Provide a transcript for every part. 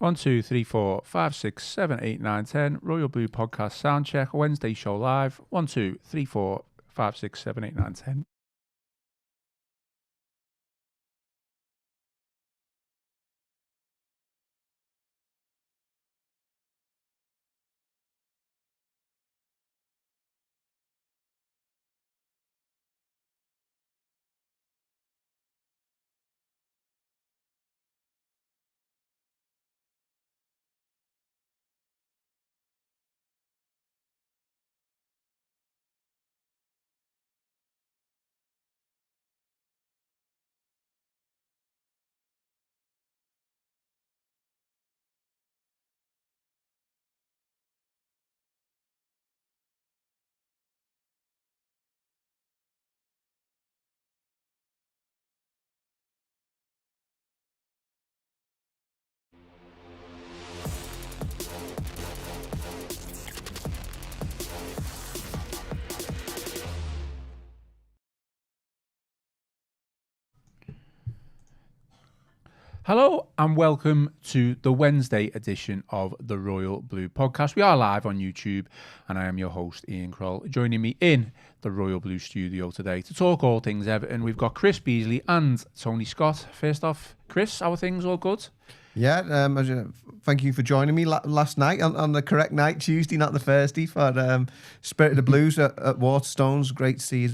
1, 2, 3, 4, 5, 6, 7, 8, 9, 10. Royal Blue Podcast Soundcheck. Wednesday show live. 1, 2, 3, 4, 5, 6, 7, 8, 9, 10. Hello and welcome to the Wednesday edition of the Royal Blue Podcast. We are live on YouTube and I am your host Ian Croll. Joining me in the Royal Blue studio today to talk all things Everton, we've got Chris Beesley and Tony Scott. First off, Chris, how are things? All good? Yeah, thank you for joining me last night on the correct night, Tuesday, not the Thursday, for Spirit of the Blues at Waterstones. Great to see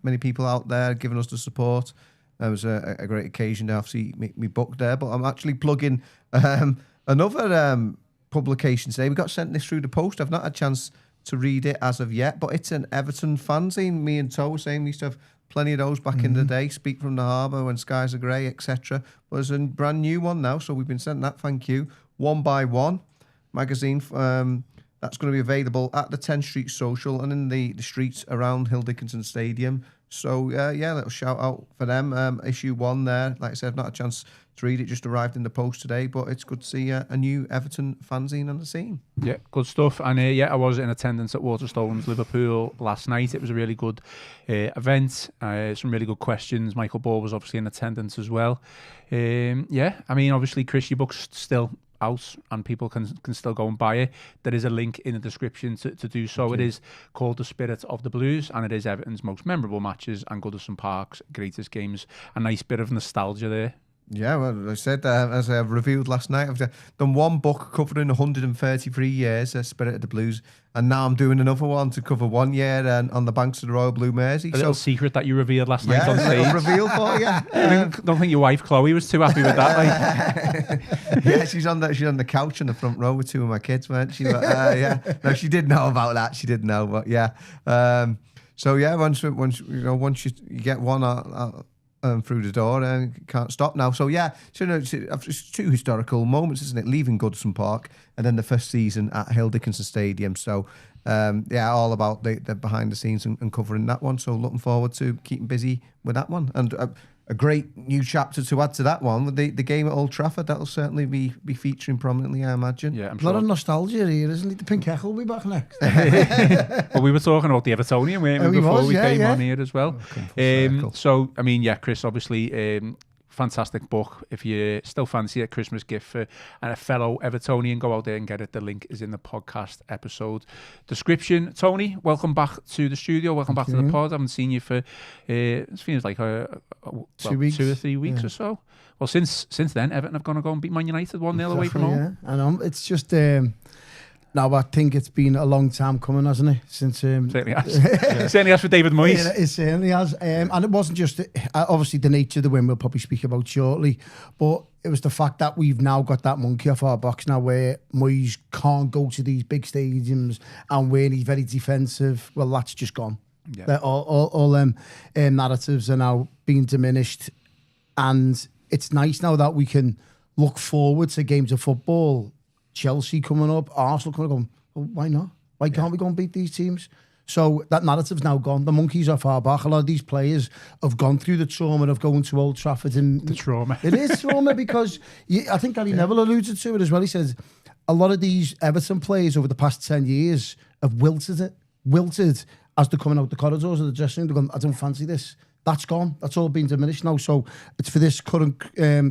many people out there giving us the support. It was a great occasion to obviously make me book there, but I'm actually plugging another publication today. We got sent this through the post. I've not had a chance to read it as of yet, but it's an Everton fanzine. Me and Toe were saying we used to have plenty of those back in the day, Speak from the Harbour, When Skies Are Grey, etc. But there's a brand new one now, so we've been sent that, thank you. One by One magazine. That's going to be available at the 10th Street Social and in the streets around Hill Dickinson Stadium. So, yeah, little shout out for them. Issue 1 there. Like I said, I've not had a chance to read it, just arrived in the post today, but it's good to see a new Everton fanzine on the scene. Yeah, good stuff. And I was in attendance at Waterstones Liverpool last night. It was a really good event. Some really good questions. Michael Ball was obviously in attendance as well. Yeah, I mean, obviously, Chris, your book's still out and people can still go and buy it. There is a link in the description to do so. It is called The Spirit of the Blues and it is Everton's most memorable matches and Goodison Park's greatest games. A nice bit of nostalgia there. Yeah, well, I said, as I revealed last night, I've done one book covering 133 years, Spirit of the Blues, and now I'm doing another one to cover 1 year on the banks of the Royal Blue Mersey. A little secret that you revealed last night on stage. Yeah, reveal for you. I don't think your wife Chloe was too happy with that. Like. Yeah, she's on the couch in the front row with two of my kids, weren't she? But, yeah, no, she did know about that. She did know, but yeah. So yeah, once you get one through the door and can't stop now. So yeah, it's two historical moments, isn't it? Leaving Goodison Park and then the first season at Hill Dickinson Stadium. So yeah, all about the behind the scenes and covering that one. So looking forward to keeping busy with that one. And a great new chapter to add to that one with the game at Old Trafford. That'll certainly be featuring prominently, I imagine. Yeah, a lot of nostalgia here, isn't it? The Pink Heck will be back next. Well, we were talking about the Evertonian, weren't we, before we came on here as well. So, I mean, yeah, Chris, obviously, fantastic book. If you still fancy a Christmas gift for a fellow Evertonian, go out there and get it. The link is in the podcast episode description. Tony, welcome back to the studio. Welcome back to the pod. I haven't seen you for it feels like 2 weeks. 2 or 3 weeks or so. Well, since then, Everton have gone and beat Man United 1-0 away from home. Yeah, I know. It's just now I think it's been a long time coming, hasn't it? Since certainly has. Certainly has for David Moyes. Yeah, it certainly has. And it wasn't just obviously the nature of the win we'll probably speak about shortly, but it was the fact that we've now got that monkey off our box now, where Moyes can't go to these big stadiums and where he's very defensive. Well, that's just gone. Yeah. All them narratives are now being diminished, and it's nice now that we can look forward to games of football. Chelsea coming up, Arsenal coming up, well, why not? Why can't we go and beat these teams? So that narrative's now gone. The monkey's off our back. A lot of these players have gone through the trauma of going to Old Trafford. The trauma. It is trauma because I think Gary Neville alluded to it as well. He says a lot of these Everton players over the past 10 years have wilted as they're coming out the corridors of the dressing room. They're going, I don't fancy this. that's gone. That's all been diminished now. So it's for this current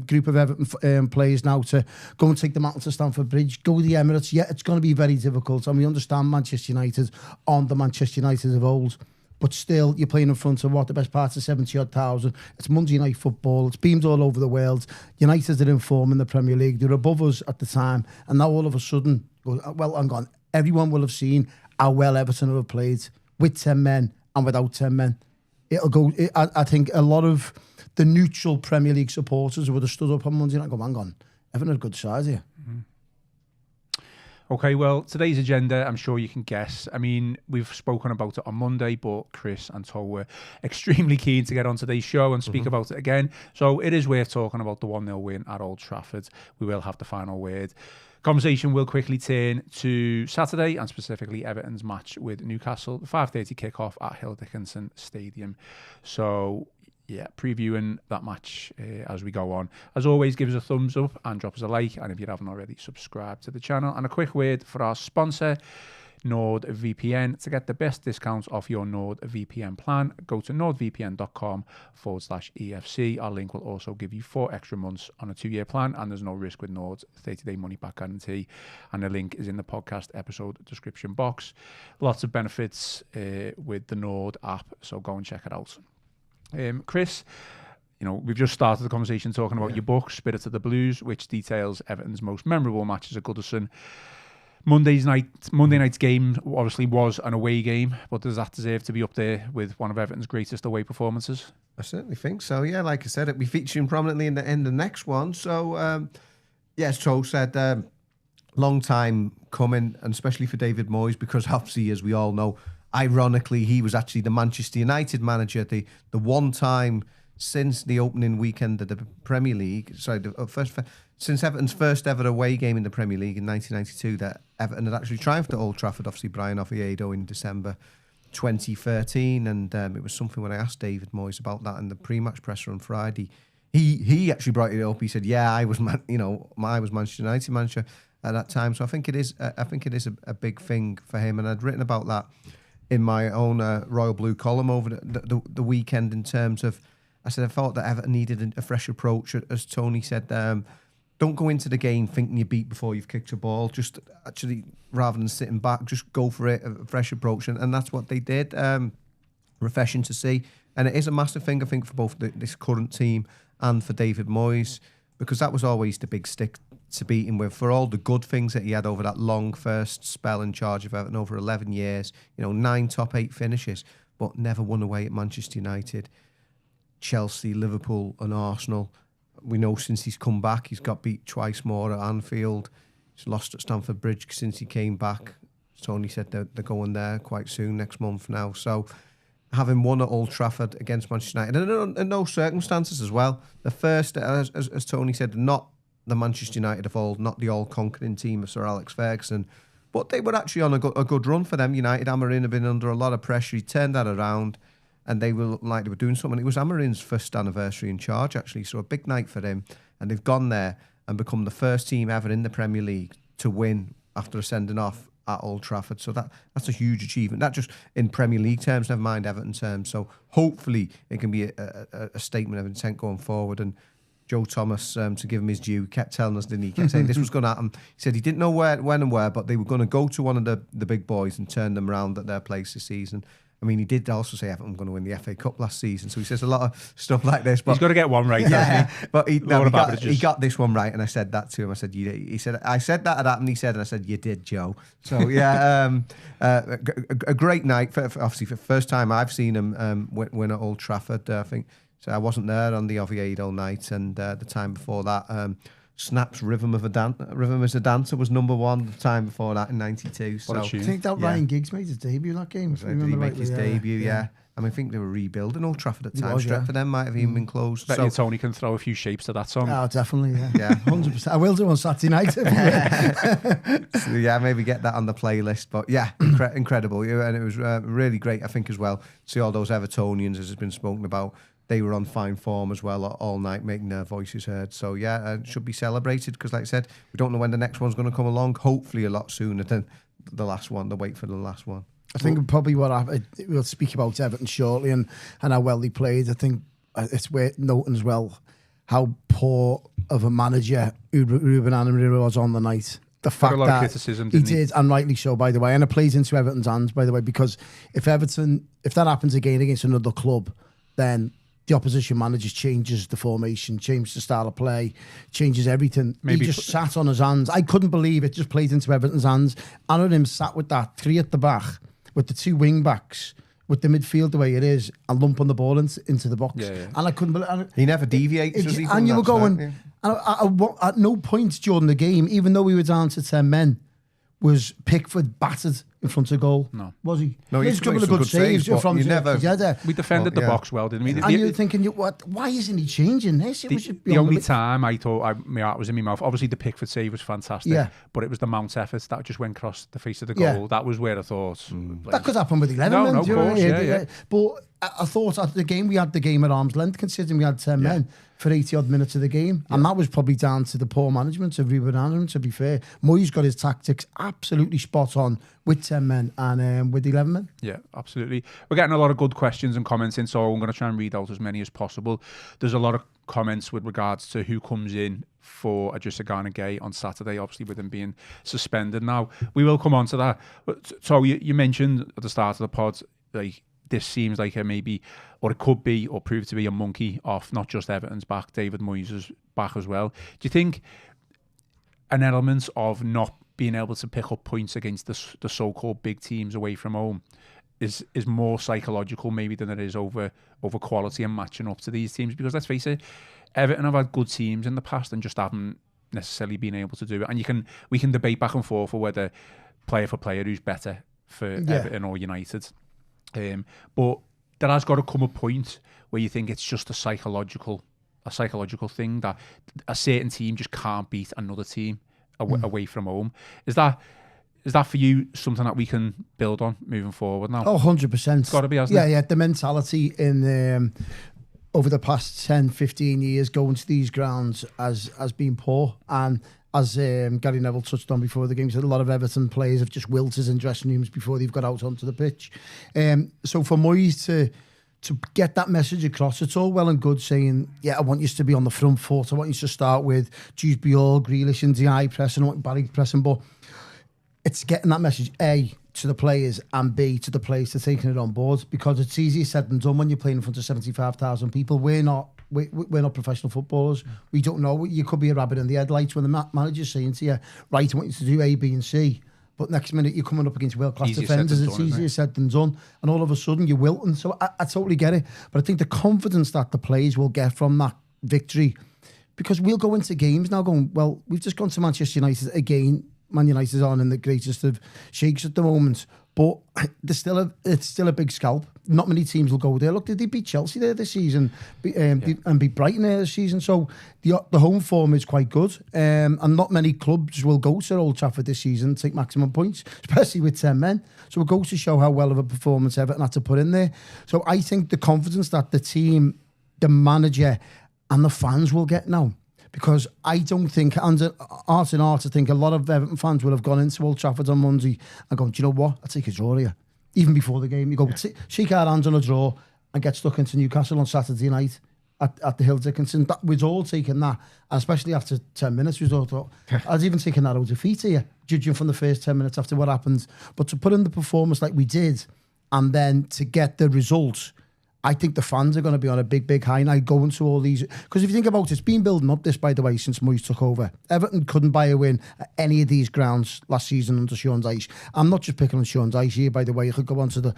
group of Everton players now to go and take the mantle to Stamford Bridge, go to the Emirates. Yeah, it's going to be very difficult. And we understand Manchester United aren't the Manchester United of old. But still, you're playing in front of the best part of 70,000. It's Monday night football. It's beamed all over the world. United are in form in the Premier League. They were above us at the time. And now all of a sudden, well, hang on. Everyone will have seen how well Everton have played with 10 men and without 10 men. It'll go. I think a lot of the neutral Premier League supporters would have stood up on Monday night and go, hang on, Everton are a good size here. Mm-hmm. Okay, well, today's agenda, I'm sure you can guess. I mean, we've spoken about it on Monday, but Chris and Toll were extremely keen to get on today's show and speak about it again. So it is worth talking about the 1-0 win at Old Trafford. We will have the final word. Conversation will quickly turn to Saturday and specifically Everton's match with Newcastle, the 5:30 kickoff at Hill Dickinson Stadium. So, yeah, previewing that match as we go on. As always, give us a thumbs up and drop us a like. And if you haven't already, subscribe to the channel. And a quick word for our sponsor, NordVPN. To get the best discounts off your NordVPN plan, go to nordvpn.com/EFC. Our link will also give you 4 extra months on a 2-year plan, and there's no risk with Nord's 30-day money-back guarantee. And the link is in the podcast episode description box. Lots of benefits with the Nord app, so go and check it out. Chris, we've just started the conversation talking about your book, Spirit of the Blues, which details Everton's most memorable matches at Goodison. Monday night's game obviously was an away game, but does that deserve to be up there with one of Everton's greatest away performances? I certainly think so. Yeah, like I said, it'll be featuring prominently in the next one. So, as Joe said, long time coming, and especially for David Moyes, because obviously, as we all know, ironically, he was actually the Manchester United manager, the one time since the opening weekend of the Premier League, since Everton's first ever away game in the Premier League in 1992, that Everton had actually triumphed at Old Trafford, obviously Brian Oviedo in December 2013, and it was something when I asked David Moyes about that in the pre-match presser on Friday, he actually brought it up. He said, "Yeah, I was Manchester United manager at that time." So I think it is a big thing for him, and I'd written about that in my own Royal Blue column over the weekend in terms of, I said I thought that Everton needed a fresh approach. As Tony said, don't go into the game thinking you beat before you've kicked a ball. Just actually, rather than sitting back, just go for it, a fresh approach. And that's what they did. Refreshing to see. And it is a massive thing, I think, for both this current team and for David Moyes, because that was always the big stick to beat him with. For all the good things that he had over that long first spell in charge of Everton, over 11 years, 9 top 8 finishes, but never won away at Manchester United, Chelsea, Liverpool and Arsenal. We know since he's come back, he's got beat twice more at Anfield. He's lost at Stamford Bridge since he came back. Tony said they're going there quite soon, next month now. So having won at Old Trafford against Manchester United, and in those circumstances as well, the first, as Tony said, not the Manchester United of old, not the all-conquering team of Sir Alex Ferguson, but they were actually on a good run for them. United, Amorim have been under a lot of pressure. He turned that around, and they were like they were doing something. It was Amorim's first anniversary in charge, actually, so a big night for him. And they've gone there and become the first team ever in the Premier League to win after a sending off at Old Trafford. So that's a huge achievement. Not just in Premier League terms, never mind Everton terms. So hopefully it can be a statement of intent going forward. And Joe Thomas, to give him his due, kept telling us, didn't he? He kept saying this was going to happen. He said he didn't know when and where, but they were going to go to one of the big boys and turn them around at their place this season. I mean, he did also say Everton were going to win the FA Cup last season, so he says a lot of stuff like this. But he's got to get one right, doesn't he? But he got this one right, and I said that to him. I said, he said, I said that had happened. He said, and I said, you did, Joe. So yeah, a great night. Obviously, for the first time I've seen him win at Old Trafford. I think so. I wasn't there on the Oviedo night, and the time before that. Snap's Rhythm as a Dancer was number 1 the time before that in 92. So I think that Ryan Giggs made his debut that game. Did he make his debut? Yeah. I mean, I think they were rebuilding Old Trafford at the time. Stretford then might have even been closed. Bet you Tony can throw a few shapes to that song. Oh, definitely, yeah. 100%. I will do on Saturday night. So, yeah, maybe get that on the playlist. But yeah, incredible. And it was really great, I think, as well. See all those Evertonians, as has been spoken about. They were on fine form as well all night, making their voices heard. So, yeah, it should be celebrated because, like I said, we don't know when the next one's going to come along. Hopefully a lot sooner than the last one, the wait for the last one. I think probably we'll speak about Everton shortly and how well they played. I think it's worth noting as well how poor of a manager Ruben Amorim was on the night. The fact a lot that of criticism, he didn't did, and rightly so, by the way. And it plays into Everton's hands, by the way, because if that happens again against another club, then the opposition manager changes the formation, changes the style of play, changes everything. Maybe he just sat on his hands. I couldn't believe it just played into Everton's hands. Amorim sat with that 3 at the back, with the 2 wing backs, with the midfield the way it is, and lumping the ball into the box. And I couldn't believe he never deviates. And you were going, at no point during the game, even though we were down to 10 men, was Pickford battered in front of goal. No. Was he? No, he had a couple of good saves from we defended the box well, didn't we? And you're thinking, why isn't he changing this? The only time I thought my heart was in my mouth, obviously the Pickford save was fantastic, but it was the Mount effort that just went across the face of the goal. That was where I thought... That could happen with 11 men. No, of course, But I thought after the game, we had the game at arm's length, considering we had 10 men for 80-odd minutes of the game. And that was probably down to the poor management of Ruben Amorim, to be fair. Moyes got his tactics absolutely spot on with 10 men and with 11 men. Yeah, absolutely. We're getting a lot of good questions and comments in, so I'm going to try and read out as many as possible. There's a lot of comments with regards to who comes in for Idrissa Gana Gueye on Saturday, obviously with him being suspended now. We will come on to that. So you mentioned at the start of the pod, like, this seems like maybe, or it could be, or prove to be a monkey off not just Everton's back, David Moyes' back as well. Do you think an element of not being able to pick up points against the so-called big teams away from home is more psychological maybe than it is over quality and matching up to these teams? Because let's face it, Everton have had good teams in the past and just haven't necessarily been able to do it. And we can debate back and forth for whether player for player who's better for Everton or United. But there has got to come a point where you think it's just a psychological thing that a certain team just can't beat another team away from home. Is that for you something that we can build on moving forward now? Oh, 100%. It's got to be, hasn't it? Yeah. The mentality in over the past 10, 15 years going to these grounds has been poor. And as Gary Neville touched on before the game, he said a lot of Everton players have just wilted in dressing rooms before they've got out onto the pitch. So for Moyes to get that message across, it's all well and good saying, I want you to be on the front foot. I want you to start with Jude Bjork, Grealish and Ndiaye pressing, I want Barry pressing. But it's getting that message, A, to the players, and B, to the players to taking it on board, because it's easier said than done when you're playing in front of 75,000 people. We're not professional footballers. We don't know. You could be a rabbit in the headlights when the manager's saying to you, right, I want you to do A, B and C. But next minute you're coming up against world-class defenders. It's easier said than done. And all of a sudden you're wilting. So I totally get it. But I think the confidence that the players will get from that victory, because we'll go into games now going, well, we've just gone to Manchester United again. Man United aren't in the greatest of shakes at the moment. But it's still a big scalp. Not many teams will go there. Look, did they beat Chelsea there this season and beat Brighton there this season? So the home form is quite good. And not many clubs will go to Old Trafford this season and take maximum points, especially with 10 men. So it goes to show how well of a performance Everton had to put in there. So I think the confidence that the team, the manager and the fans will get now, because I don't think, and art and art, I think a lot of Everton fans will have gone into Old Trafford on Monday and gone, do you know what? I'll take a draw here. Even before the game, you go, shake our hands on a draw and get stuck into Newcastle on Saturday night at the Hill Dickinson. That we'd all taken that, and especially after 10 minutes, we all thought, I'd even taken that out of defeat here, judging from the first 10 minutes after what happened. But to put in the performance like we did, and then to get the results, I think the fans are going to be on a big high now going to all these. Because if you think about it, it's been building up this, by the way, since Moyes took over. Everton couldn't buy a win at any of these grounds last season under Sean Dyche. I'm not just picking on Sean Dyche here, by the way. You could go on to the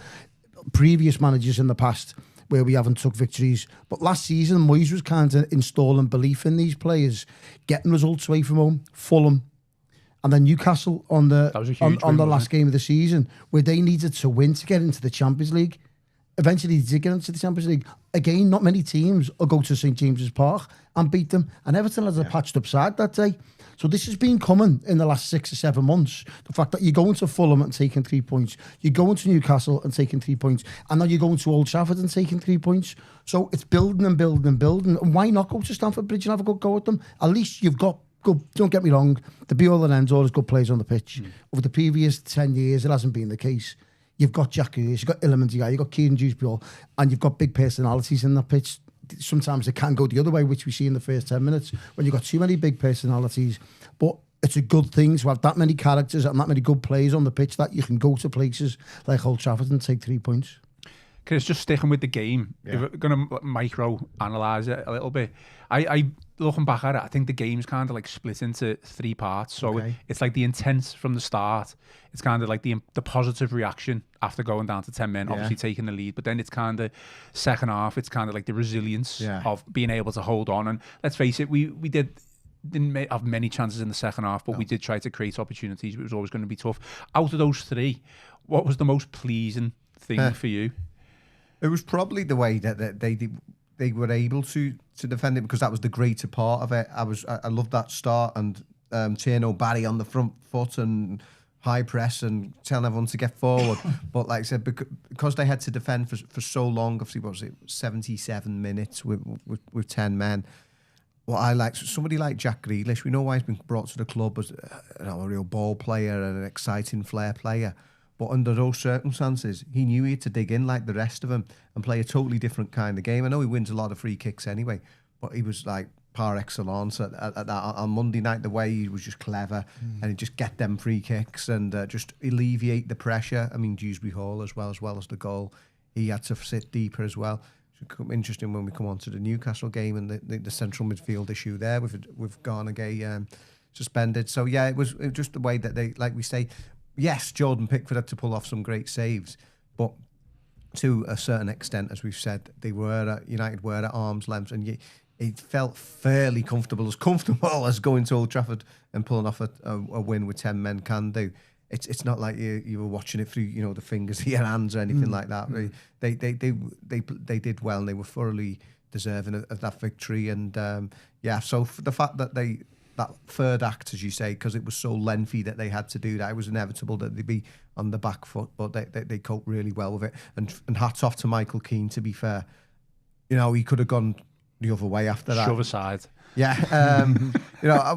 previous managers in the past where we haven't took victories. But last season, Moyes was kind of installing belief in these players, getting results away from home, Fulham, and then Newcastle on the last game of the season, where they needed to win to get into the Champions League. Eventually they did get into the Champions League. Again, not many teams will go to St James's Park and beat them. And Everton has a patched up side that day. So this has been coming in the last 6 or 7 months. The fact that you're going to Fulham and taking 3 points. You're going to Newcastle and taking 3 points. And now you're going to Old Trafford and taking 3 points. So it's building and building and building. And why not go to Stamford Bridge and have a good go at them? At least you've got good, don't get me wrong, the be all and end all is good players on the pitch. Over the previous 10 years, it hasn't been the case. you've got Jack Grealish, you've got Iliman Ndiaye, you've got Kieran Dewsbury, and you've got big personalities in the pitch. Sometimes it can go the other way, which we see in the first 10 minutes, when you've got too many big personalities. But it's a good thing to have that many characters and that many good players on the pitch that you can go to places like Old Trafford and take 3 points. Chris, just sticking with the game, if we're going to micro-analyse it a little bit, I looking back at it, I think the game's kind of like split into 3 parts. So it's like the intent from the start. It's kind of like the positive reaction after going down to 10 men, obviously taking the lead. But then it's kind of second half, it's kind of like the resilience of being able to hold on. And let's face it, we didn't have many chances in the second half, but we did try to create opportunities. It was always going to be tough. Out of those 3, what was the most pleasing thing for you? It was probably the way that they were able to defend it, because that was the greater part of it. I loved that start, and Tierno Barry on the front foot and high press and telling everyone to get forward. But like I said, because they had to defend for so long, obviously, what was it, 77 minutes with 10 men. What I like, somebody like Jack Grealish, we know why he's been brought to the club as a real ball player and an exciting flair player. But under those circumstances, he knew he had to dig in like the rest of them and play a totally different kind of game. I know he wins a lot of free kicks anyway, but he was like par excellence at that. On Monday night, the way he was just clever and he'd just get them free kicks and just alleviate the pressure. I mean, Dewsbury Hall as well as the goal. He had to sit deeper as well. It's interesting when we come on to the Newcastle game and the central midfield issue there with Garnagay suspended. So yeah, it was just the way that they, like we say, yes, Jordan Pickford had to pull off some great saves, but to a certain extent, as we've said, United were at arm's length, and it felt fairly comfortable as going to Old Trafford and pulling off a win with 10 men can do. It's not like you were watching it through the fingers of your hands or anything like that. They did well, and they were thoroughly deserving of that victory. And so for the fact that that third act, as you say, because it was so lengthy that they had to do that, it was inevitable that they'd be on the back foot, but they coped really well with it. And hats off to Michael Keane, to be fair. He could have gone the other way after that. Shove aside. Yeah.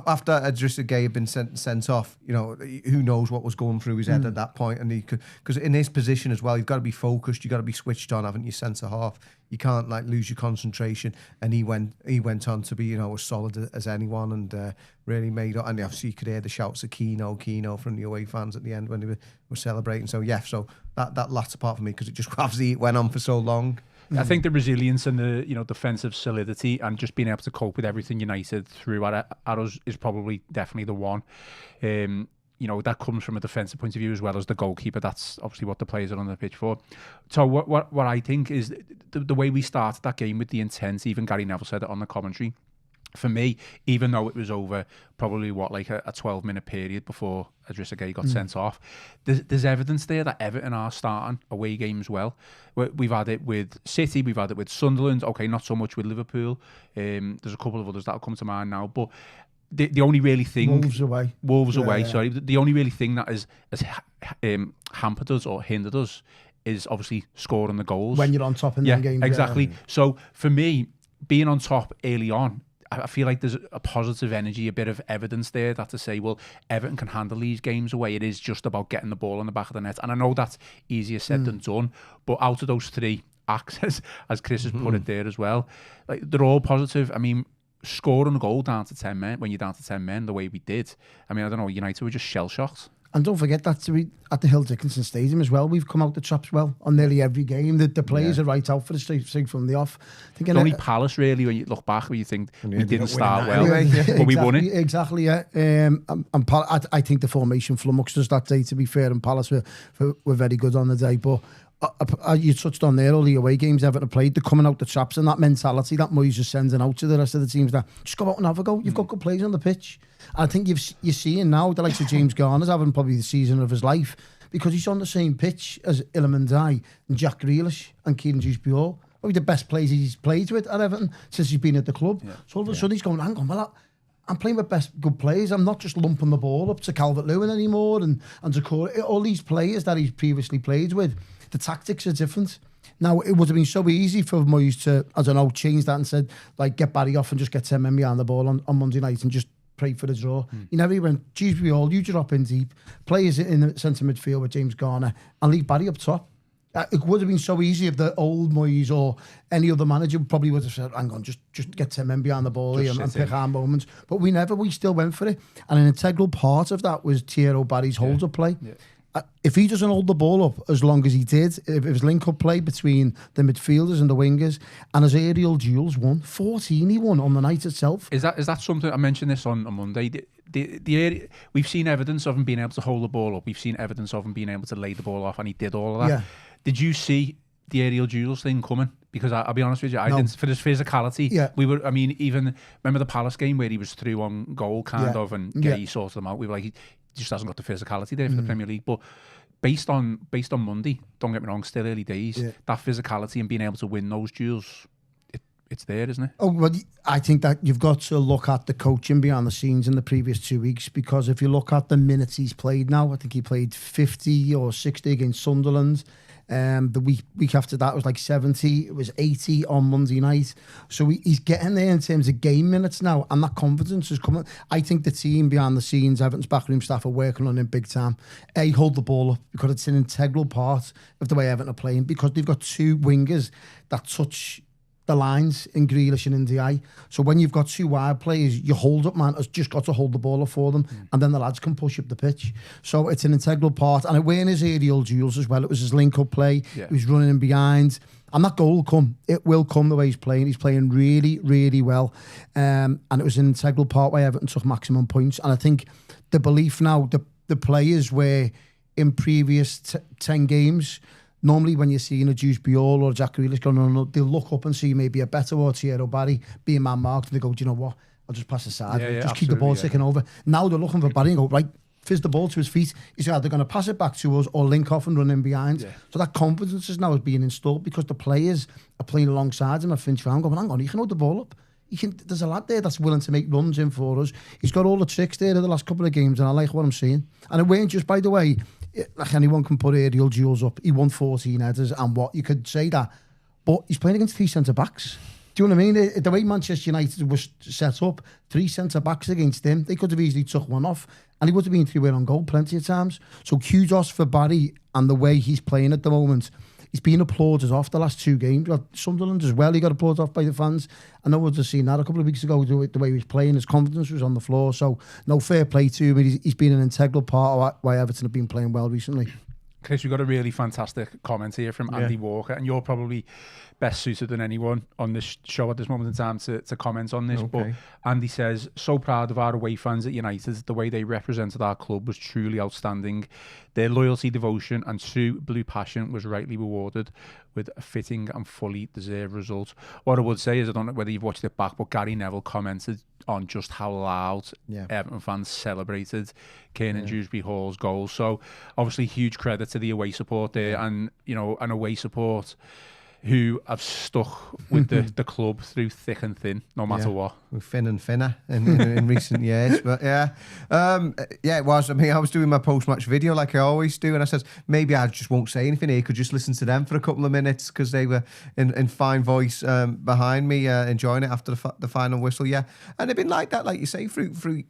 After Idrissa Gueye had been sent off, who knows what was going through his head at that point. And he could, because in his position as well, you've got to be focused, you've got to be switched on, haven't you, centre half? You can't lose your concentration. And he went on to be, as solid as anyone, and really made up. And obviously you could hear the shouts of Keno from the away fans at the end when they were celebrating. So yeah, so that latter part for me, because it just obviously went on for so long. I think the resilience and the defensive solidity and just being able to cope with everything United threw at us is probably definitely the one. That comes from a defensive point of view as well as the goalkeeper. That's obviously what the players are on the pitch for. So what I think is the way we started that game with the intent. Even Gary Neville said it on the commentary. For me, even though it was over probably a 12-minute period before Idrissa Gueye got sent off, there's evidence there that Everton are starting away games well. We've had it with City, we've had it with Sunderland, okay, not so much with Liverpool. There's a couple of others that'll come to mind now, but the only really thing... Wolves away, sorry. The only really thing that has hampered us or hindered us is obviously scoring the goals. When you're on top in them games. Exactly. Yeah. So for me, being on top early on, I feel like there's a positive energy, a bit of evidence there that to say, well, Everton can handle these games away. It is just about getting the ball in the back of the net. And I know that's easier said than done, but out of those 3 acts, as Chris has put it there as well, they're all positive. I mean, scoring a goal down to 10 men, when you're down to 10 men, the way we did, I mean, I don't know, United were just shell-shocked. And don't forget that at the Hill Dickinson Stadium as well, we've come out the traps well on nearly every game. The players are right out for the straight from the off. Only Palace, really, when you look back, where you think we didn't start well, but we won it. Exactly, yeah. And I think the formation flummoxed us that day, to be fair, and Palace were very good on the day. But you touched on there, all the away games Everton played, they're coming out the traps, and that mentality that Moyes is sending out to the rest of the teams, that just go out and have a go. You've got good players on the pitch. I think you're seeing now the likes of James Garner's having probably the season of his life, because he's on the same pitch as Iliman Ndiaye and Jack Grealish and Kieran Dewsbury, probably the best players he's played with at Everton since he's been at the club. Yeah. So all of a sudden he's going, hang on, well, I'm playing with good players. I'm not just lumping the ball up to Calvert-Lewin anymore and to Corey. All these players that he's previously played with, the tactics are different. Now, it would have been so easy for Moyes to, I don't know, change that and said, get Barry off and just get 10 men behind the ball on Monday night and just pray for the draw. He never went, geez, you drop in deep, players in the centre midfield with James Garner, and leave Barry up top. It would have been so easy if the old Moyes or any other manager probably would have said, hang on, just get 10 men behind the ball and pick our moments. But we still went for it. And an integral part of that was Thierry Barry's hold-up play. Yeah. If he doesn't hold the ball up as long as he did, if it was link-up play between the midfielders and the wingers, and his aerial duels won, 14 he won on the night itself. Is that something, I mentioned this on Monday, we've seen evidence of him being able to hold the ball up, we've seen evidence of him being able to lay the ball off, and he did all of that. Yeah. Did you see the aerial duels thing coming? Because I'll be honest with you, I didn't. For his physicality, even remember the Palace game where he was through on goal of, and Gay sorted them out. We were like, he just hasn't got the physicality there for the Premier League. But based on Monday, don't get me wrong, still early days, that physicality and being able to win those duels, it's there, isn't it? Oh, well, I think that you've got to look at the coaching behind the scenes in the previous 2 weeks, because if you look at the minutes he's played now, I think he played 50 or 60 against Sunderland. The week after that was like 70. It was 80 on Monday night. So he's getting there in terms of game minutes now, and that confidence is coming. I think the team behind the scenes, Everton's backroom staff, are working on him big time. Hold the ball up, because it's an integral part of the way Everton are playing, because they've got two wingers that touch the lines in Grealish and Ndiaye. So when you've got two wide players, your hold-up man has just got to hold the ball up for them, and then the lads can push up the pitch. So it's an integral part, and it weren't his aerial duels as well. It was his link-up play. He was running in behind, and that goal will come. It will come the way he's playing. He's playing really, really well, and it was an integral part why Everton took maximum points. And I think the belief now, the players were in previous 10 games. Normally, when you're seeing a Juice Biol or Jack Grealish going on, they'll look up and see maybe a better or Thierry Barry being man-marked, and they go, do you know what? I'll just pass aside. Just keep the ball ticking over. Now they're looking for Barry and go, right, fizz the ball to his feet. He's either going to pass it back to us or link off and run in behind. Yeah. So that confidence is now being installed, because the players are playing alongside him at Finch Farm going, hang on, he can hold the ball up. There's a lad there that's willing to make runs in for us. He's got all the tricks there in the last couple of games, and I like what I'm seeing. And it weren't just, by the way, like anyone can put aerial duels up. He won 14 headers, and what you could say that, but he's playing against three centre backs. Do you know what I mean? The way Manchester United was set up, three centre backs against him, they could have easily took one off, and he would have been 3-1 on goal plenty of times. So kudos for Barry and the way he's playing at the moment. He's been applauded off the last two games. Well, Sunderland as well, he got applauded off by the fans. I know we've just seen that a couple of weeks ago, the way he was playing. His confidence was on the floor. So, no, fair play to him. He's been an integral part of why Everton have been playing well recently. Chris, we've got a really fantastic comment here from Andy Walker, and you're probably best suited than anyone on this show at this moment in time to comment on this. Okay. But Andy says, so proud of our away fans at United. The way they represented our club was truly outstanding. Their loyalty, devotion and true blue passion was rightly rewarded with a fitting and fully deserved result. What I would say is, I don't know whether you've watched it back, but Gary Neville commented on just how loud Everton fans celebrated Kiernan Dewsbury Hall's goal. So obviously huge credit to the away support there, and you know, an away support who have stuck with the club through thick and thin, no matter what. We're thin and thinner in recent years. But it was. I mean, I was doing my post-match video like I always do, and I said, maybe I just won't say anything here, could just listen to them for a couple of minutes, because they were in fine voice behind me, enjoying it after the final whistle. Yeah, and they've been like that, like you say, through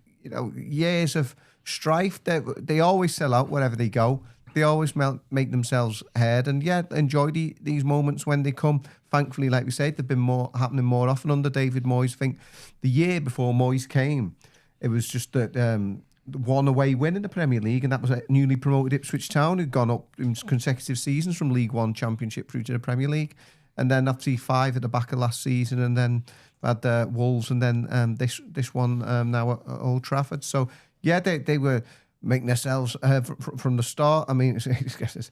years of strife. They always sell out wherever they go. They always make themselves heard, and enjoy these moments when they come. Thankfully, like we said, they've been happening more often under David Moyes. I think the year before Moyes came, it was just one away win in the Premier League, and that was a newly promoted Ipswich Town, who'd gone up in consecutive seasons from League One Championship through to the Premier League, and then obviously 5 at the back of last season, and then had Wolves, and then this one now at Old Trafford. So they were making themselves from the start. I mean, it's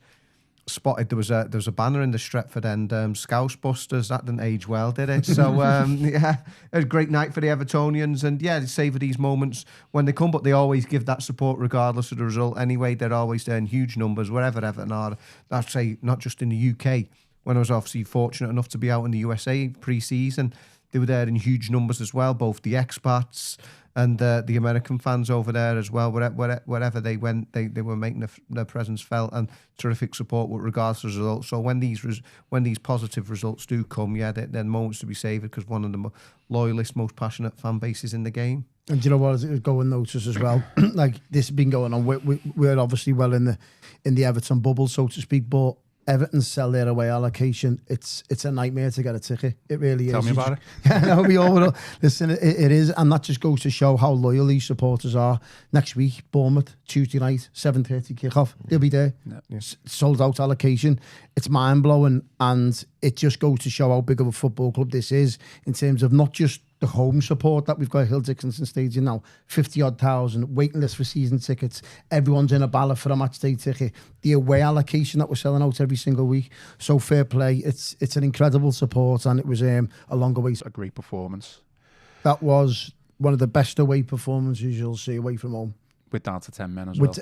spotted there was a banner in the Stretford End, Scouse Busters. That didn't age well, did it? So it was a great night for the Evertonians, and they savour these moments when they come, but they always give that support regardless of the result anyway. They're always there in huge numbers wherever Everton are. I'd say not just in the UK. When I was obviously fortunate enough to be out in the USA pre-season, they were there in huge numbers as well, both the expats and the American fans over there as well. Wherever they went, they were making their presence felt, and terrific support with regards to the results. So when these positive results do come, they're moments to be savoured, because one of the loyalist, most passionate fan bases in the game. And do you know what is going notice as well? Like this has been going on. We're obviously well in the Everton bubble, so to speak, but Everton sell their away allocation. It's a nightmare to get a ticket. It really is. Tell me about it. Yeah, no, we all will. Listen, it is, and that just goes to show how loyal these supporters are. Next week, Bournemouth, Tuesday night, 7:30 kickoff. They'll be there. Yeah. Sold out allocation. It's mind blowing, and it just goes to show how big of a football club this is in terms of not just the home support that we've got at Hill Dickinson Stadium now, 50-odd thousand, waiting list for season tickets, everyone's in a ballot for a match day ticket, the away allocation that we're selling out every single week. So fair play, it's an incredible support, and it was a longer way. A great performance. That was one of the best away performances you'll see away from home. With down to 10 men as well.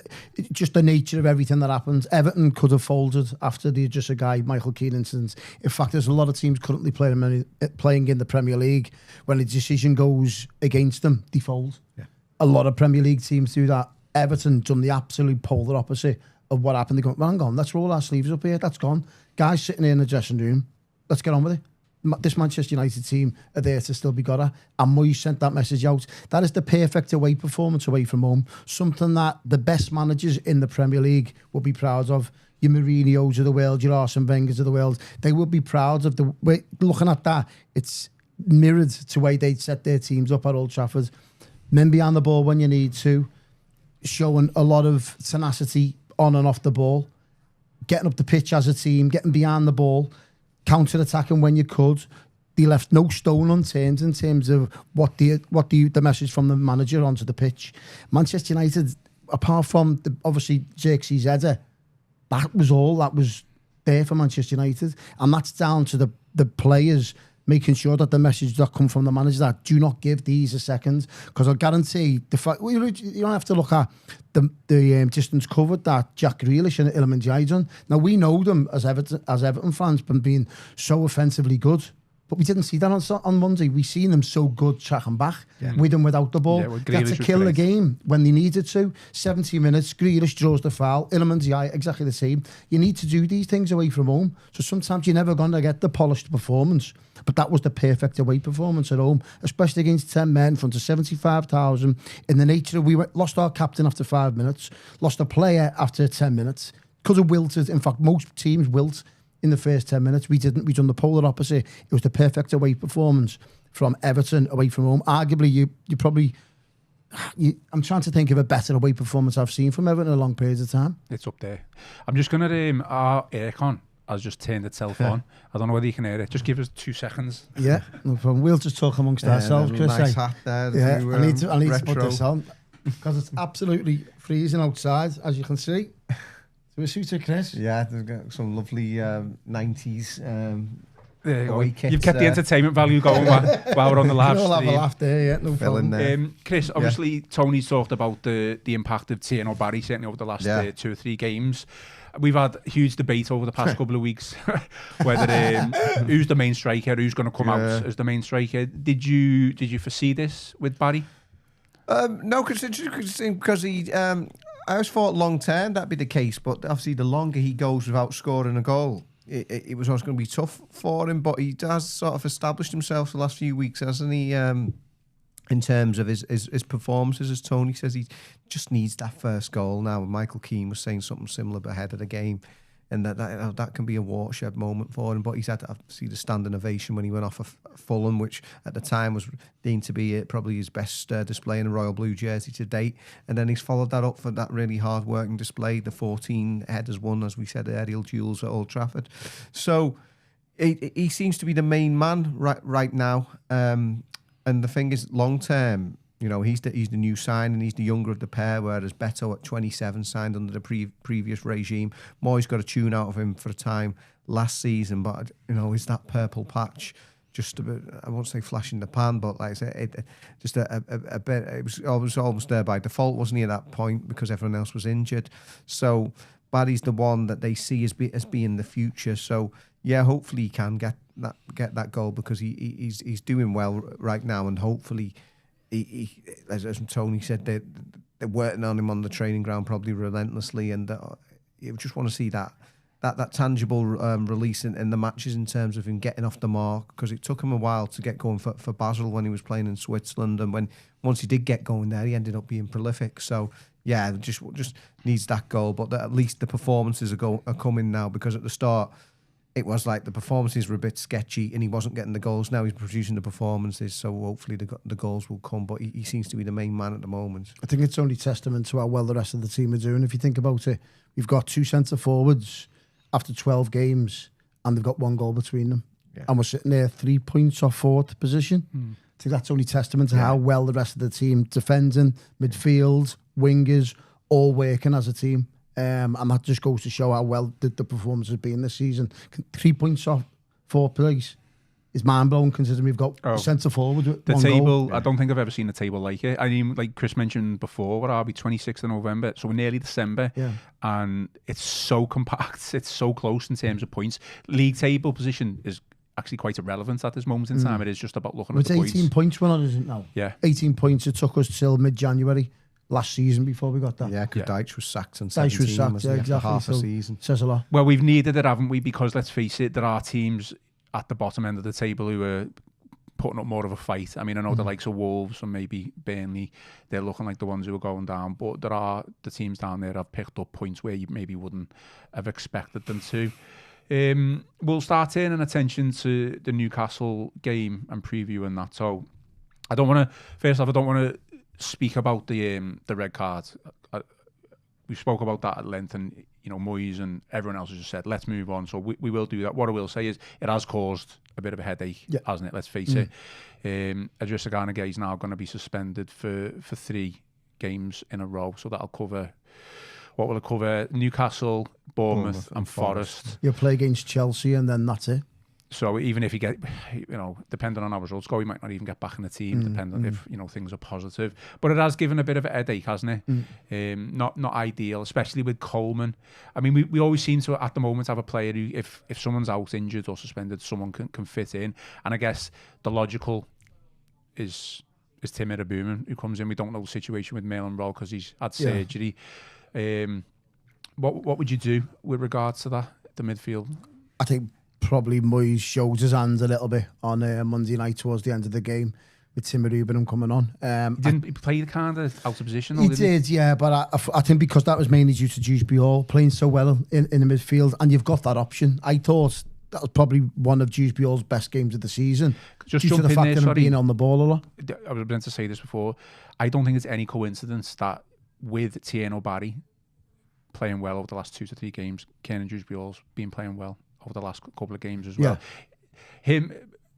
Just the nature of everything that happened. Everton could have folded after the just a guy, Michael Keane incident. In fact, there's a lot of teams currently playing in the Premier League. When a decision goes against them, they fold. Yeah. A lot of Premier League teams do that. Everton done the absolute polar opposite of what happened. They go, well, hang on, let's roll our sleeves up here. That's gone. Guys sitting here in the dressing room, let's get on with it. This Manchester United team are there to still be got at, and Moyes sent that message out. That is the perfect away performance away from home. Something that the best managers in the Premier League will be proud of. Your Mourinho's of the world, your Arsene Wenger's of the world. They would be proud of the way. Looking at that, it's mirrored to the way they'd set their teams up at Old Trafford. Men behind the ball when you need to, showing a lot of tenacity on and off the ball, getting up the pitch as a team, getting behind the ball, counter-attacking when you could. They left no stone unturned in terms of what the message from the manager onto the pitch. Manchester United, apart from obviously Xerxes' header, that was all that was there for Manchester United, and that's down to the players making sure that the message that come from the manager that do not give these a second, because I'll guarantee the fact you don't have to look at the distance covered that Jack Grealish and Iliman Ndiaye done. Now we know them as Everton fans from being so offensively good, but we didn't see that on Monday. We seen them so good tracking back with and without the ball. They had to kill the game when they needed to. 70 minutes, Grealish draws the foul, Iliman Ndiaye exactly the same. You need to do these things away from home. So sometimes you're never going to get the polished performance. But that was the perfect away performance at home, especially against 10 men in front of 75,000. In the nature of lost our captain after 5 minutes, lost a player after 10 minutes. Could have wilted. In fact, most teams wilt in the first 10 minutes. We didn't. We done the polar opposite. It was the perfect away performance from Everton away from home. Arguably, you probably... I'm trying to think of a better away performance I've seen from Everton in a long period of time. It's up there. I'm just going to... our aircon has just turned itself on. I don't know whether you can hear it. Just give us 2 seconds. Yeah, no problem. We'll just talk amongst ourselves, Chris. Nice hat there. Yeah, I need to put this on because it's absolutely freezing outside, as you can see. So it suits it, Chris. Yeah, there's got some lovely 90s there you go. You've kept the entertainment value going while we're on the live stream. We'll have a laugh there, yeah, no problem. Chris, obviously, Tony's talked about the impact of Tierney Barry, certainly over the last 2 or 3 games. We've had huge debate over the past couple of weeks whether who's the main striker, who's going to come out as the main striker. Did you foresee this with Barry? No, because he. I always thought long term that'd be the case, but obviously the longer he goes without scoring a goal, it was always going to be tough for him. But he has sort of established himself the last few weeks, hasn't he? In terms of his performances, as Tony says, he just needs that first goal now. Michael Keane was saying something similar ahead of the game, and that can be a watershed moment for him. But he's had to see the standing ovation when he went off of Fulham, which at the time was deemed to be probably his best display in a Royal Blue jersey to date. And then he's followed that up for that really hard-working display, the 14 headers won, as we said, aerial duels at Old Trafford. So he seems to be the main man right now. And the thing is, long term, you know, he's the new signing, he's the younger of the pair, whereas Beto at 27 signed under the previous regime. Moyes got a tune out of him for a time last season, but, you know, is that purple patch just a bit, I won't say flash in the pan, but like I said, just a bit, it was almost there by default, wasn't he, at that point, because everyone else was injured. So Barry's the one that they see as being the future. So yeah, hopefully he can get that goal, because he's doing well right now, and hopefully he as Tony said, they're working on him on the training ground probably relentlessly, and you just want to see that that tangible release in the matches in terms of him getting off the mark, because it took him a while to get going for Basel when he was playing in Switzerland, and once he did get going there, he ended up being prolific. So yeah, just needs that goal, but at least the performances are coming now, because at the start it was like the performances were a bit sketchy and he wasn't getting the goals. Now he's producing the performances, so hopefully the goals will come, but he seems to be the main man at the moment. I think it's only testament to how well the rest of the team are doing. If you think about it, we've got 2 centre forwards after 12 games and they've got 1 goal between them, and we're sitting there 3 points off 4th position. I think that's only testament to how well the rest of the team, defending, midfield, wingers, all working as a team. And that just goes to show how well the performance has been this season. 3 points off 4th place is mind-blowing, considering we've got centre forward with the 1 table goal. I don't think I've ever seen a table like it. I mean, like Chris mentioned before, what are we, 26th of November, so we're nearly December, and it's so compact, it's so close in terms of points. League table position is actually quite irrelevant at this moment in time. It is just about looking at the points. 18 points we're on, isn't it now? Yeah, 18 points. It took us till mid-January last season before we got that. Yeah, because Dyche was sacked in Dyche 17, was sacked, wasn't he, exactly. after half So a season. Says a lot. well, we've needed it, haven't we? Because let's face it, there are teams at the bottom end of the table who are putting up more of a fight. I mean, I know the likes of Wolves and maybe Burnley, they're looking like the ones who are going down, but there are the teams down there have picked up points where you maybe wouldn't have expected them to. We'll start turning attention to the Newcastle game and previewing that. So I don't want to speak about the red card. We spoke about that at length, and Moyes and everyone else has just said let's move on. So we will do that. What I will say is it has caused a bit of a headache, hasn't it? Let's face it. Idrissa Gana Gueye is now going to be suspended for 3 games in a row. So that'll cover. What will it cover? Newcastle, Bournemouth and Forest. You'll play against Chelsea and then that's it. So even if you get, depending on how results go, you might not even get back in the team, depending if things are positive. But it has given a bit of a headache, hasn't it? Not ideal, especially with Coleman. I mean, we always seem to at the moment have a player who, if someone's out injured or suspended, someone can fit in. And I guess the logical is Tim Abraham, who comes in. We don't know the situation with Maitland Roll because he's had surgery. What would you do with regards to that, the midfield? I think probably Moyes showed his hands a little bit on Monday night towards the end of the game with Tim Abraham coming on. He played kind of out of position? He did, yeah, but I think because that was mainly due to Dewsbury Hall playing so well in the midfield, and you've got that option. I thought that was probably one of Dewsbury Hall's best games of the season. Just due to the fact of him being on the ball a lot. I was meant to say this before. I don't think it's any coincidence that with Tieno Barry playing well over the last 2 to 3 games, Kieran Dewsbury Hall's been playing well over the last couple of games as well.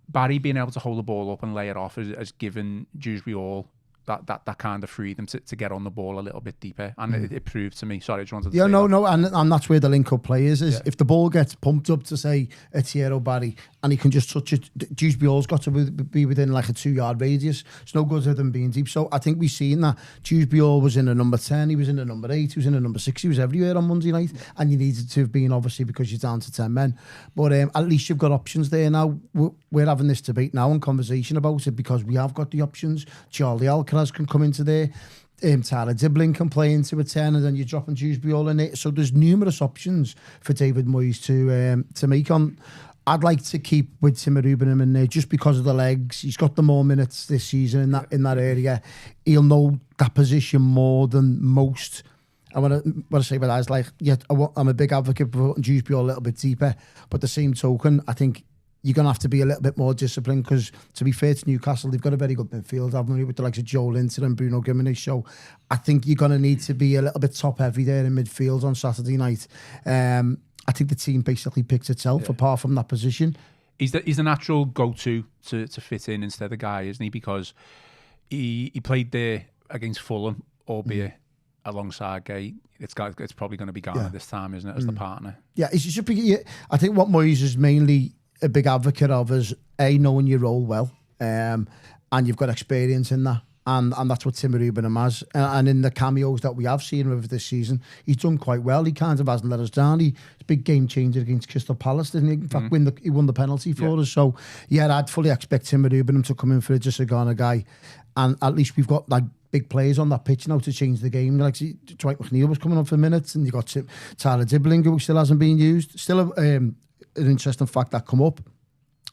Barry being able to hold the ball up and lay it off has given Dewsbury Hall that kind of freedom to get on the ball a little bit deeper, and it proved to me. Sorry, I just wanted to say that. And that's where the link-up play is if the ball gets pumped up to, say, Etienne Barry, and he can just touch it, Dewsbury Hall's got to be within like a 2-yard radius. It's no good at them being deep. So I think we've seen that Dewsbury Hall was in a number 10, he was in a number 8, he was in a number 6, he was everywhere on Monday night, and you needed to have been, obviously, because you're down to 10 men. But at least you've got options there now. We're having this debate now and conversation about it because we have got the options. Charlie Alcaraz can come into there. Tyler Dibling can play into a 10, and then you're dropping Dewsbury Hall in it. So there's numerous options for David Moyes to make on. I'd like to keep with Tim Abraham in there just because of the legs. He's got the more minutes this season in that area. He'll know that position more than most. And when I say that, I was like, I'm a big advocate for putting Dewsbury Hall a little bit deeper. But the same token, I think you're going to have to be a little bit more disciplined because, to be fair to Newcastle, they've got a very good midfield, haven't they, with the likes of Joe Linton and Bruno Gimenez. So I think you're going to need to be a little bit top-heavy there in midfield on Saturday night. I think the team basically picked itself apart from that position. He's the natural go-to to fit in instead of Guy, isn't he? Because he played there against Fulham, albeit alongside Guy. It's probably going to be Garner this time, isn't it, as the partner? Yeah, it should be. I think what Moyes is mainly a big advocate of is knowing your role well, and you've got experience in that, and that's what Tim Abraham has. And in the cameos that we have seen over this season, he's done quite well. He kind of hasn't let us down. He's a big game changer against Crystal Palace, didn't he? In fact, he won the penalty for us. So I'd fully expect Tim Abraham to come in for just a Ghana guy, and at least we've got like big players on that pitch now to change the game. Like Dwight McNeil was coming on for minutes, and you got Tyler Dibling, who still hasn't been used. Still an interesting fact that come up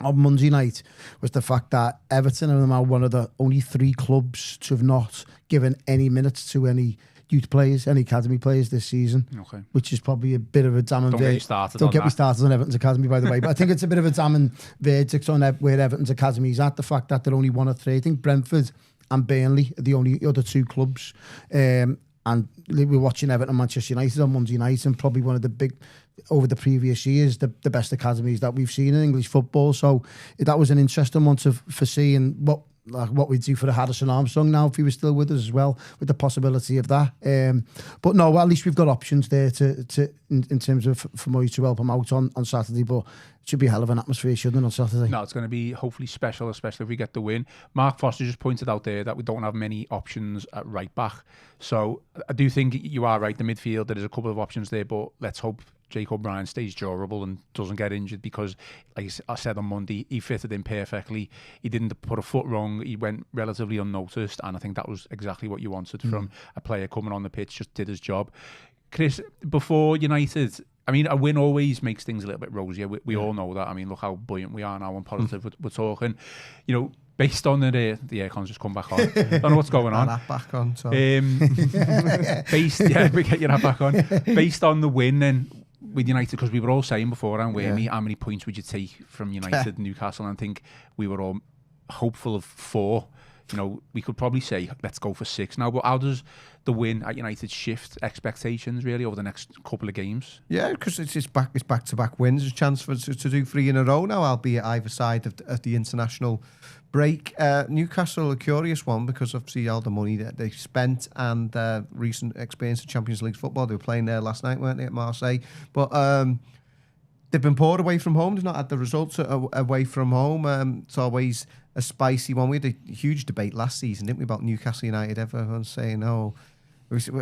on Monday night was the fact that Everton are now one of the only 3 clubs to have not given any minutes to any youth players, any academy players this season, which is probably a bit of a damning verdict. Don't get me started on Everton's academy, by the way, but I think it's a bit of a damning verdict on where Everton's academy is at. The fact that they're only 1 of 3. I think Brentford and Burnley are the only other 2 clubs. And we're watching Everton and Manchester United on Monday night, and probably one of the big, over the previous years, the best academies that we've seen in English football. So that was an interesting one to foresee, and what we'd do for the Harrison Armstrong now if he was still with us as well, with the possibility of that. But no, well, at least we've got options there in terms of for Moyes to help him out on Saturday. But it should be a hell of an atmosphere, shouldn't it, on Saturday? No, it's going to be hopefully special, especially if we get the win. Mark Foster just pointed out there that we don't have many options at right back. So I do think you are right, the midfield, there is a couple of options there, but let's hope Jake O'Brien stays durable and doesn't get injured, because, like I said on Monday, he fitted in perfectly. He didn't put a foot wrong. He went relatively unnoticed, and I think that was exactly what you wanted from a player coming on the pitch, just did his job. Chris, before United, I mean, a win always makes things a little bit rosier. We all know that. I mean, look how buoyant we are now and positive we're talking. You know, based on the aircon's just come back on. Don't know what's going on. That back on. So. We get your hat back on. Based on the win then with United, because we were all saying beforehand, how many points would you take from United, Newcastle? And I think we were all hopeful of 4. You know, we could probably say, let's go for 6 now. But how does the win at United shift expectations really over the next couple of games? Yeah, because it's back-to-back wins. There's a chance for to do 3 in a row now, albeit either side of the international break. Newcastle, a curious one, because obviously all the money that they spent and recent experience of Champions League football. They were playing there last night, weren't they, at Marseille? But they've been poor away from home. They've not had the results away from home. It's always a spicy one. We had a huge debate last season, didn't we, about Newcastle United? Everyone saying, I